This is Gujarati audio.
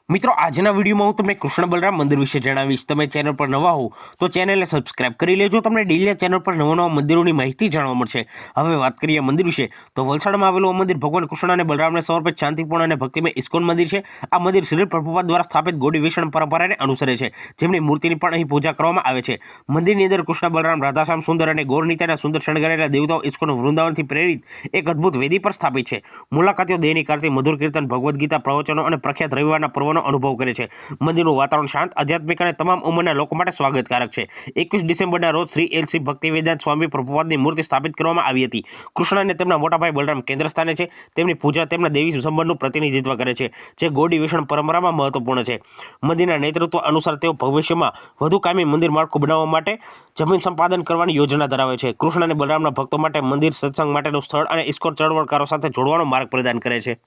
મિત્રો આજના વિડીયોમાં હું તમને કૃષ્ણ બલરામ મંદિર વિશે જણાવીશ। તમે ચેનલ પર નવા હો તો ચેનલને સબસ્ક્રાઇબ કરી લેજો। તમને ડેલી ચેનલ પર નવા મંદિરોની માહિતી જાણવા મળશે। હવે વાત કરીએ મંદિર વિશે તો વલસાડમાં આવેલું મંદિર ભગવાન કૃષ્ણ અને બલરામને સમર્પિત શાંતિપૂર્ણ અને ભક્તિમય ઇસ્કોન મંદિર છે। આ મંદિર શ્રી પ્રભુપાદ દ્વારા સ્થાપિત ગૌડી વૈષ્ણવ પરંપરાને અનુસરે છે, જેમની મૂર્તિની પણ અહીં પૂજા કરવામાં આવે છે। મંદિરની અંદર કૃષ્ણ બલરામ રાધાશ્યામ સુંદર અને ગૌરનીતાના સુંદર શણગારેલા દેવતાઓ ઇસ્કોન વૃંદાવનથી પ્રેરિત એક અદ્ભુત વેદી પર સ્થાપિત છે। મુલાકાતીઓ દૈનિક આરતી, મધુર કીર્તન, ભગવદ્ ગીતા પ્રવચનો અને પ્રખ્યાત રવિવારના પર્વનો અનુભવ કરે છે। મંદિરનું વાતાવરણ શાંત, આધ્યાત્મિક અને તમામ ઉંમરના લોકો માટે સ્વાગતકારક છે। 21 ડિસેમ્બરના રોજ શ્રી એલ.સી. ભક્તિવેદાંત સ્વામી પ્રભુપાદની મૂર્તિ સ્થાપિત કરવામાં આવી હતી। કૃષ્ણ અને તેમના મોટા ભાઈ બલરામ કેન્દ્ર સ્થાને છે। તેમની પૂજા તેમના દેવી સંબંધનું પ્રતિનિધિત્વ કરે છે, જે ગૌડી વૈષ્ણવ પરંપરામાં મહત્વપૂર્ણ છે। મંદિરના નેતૃત્વ અનુસાર તેઓ ભવિષ્યમાં વધુ કામી મંદિર માળખું બનાવવા માટે જમીન સંપાદન કરવાની યોજના ધરાવે છે। કૃષ્ણ અને બલરામના ભક્તો માટે મંદિર સત્સંગ માટેનું સ્થળ અને ઇસ્કોન ચળવળકારો સાથે જોડવાનો માર્ગ પ્રદાન કરે છે।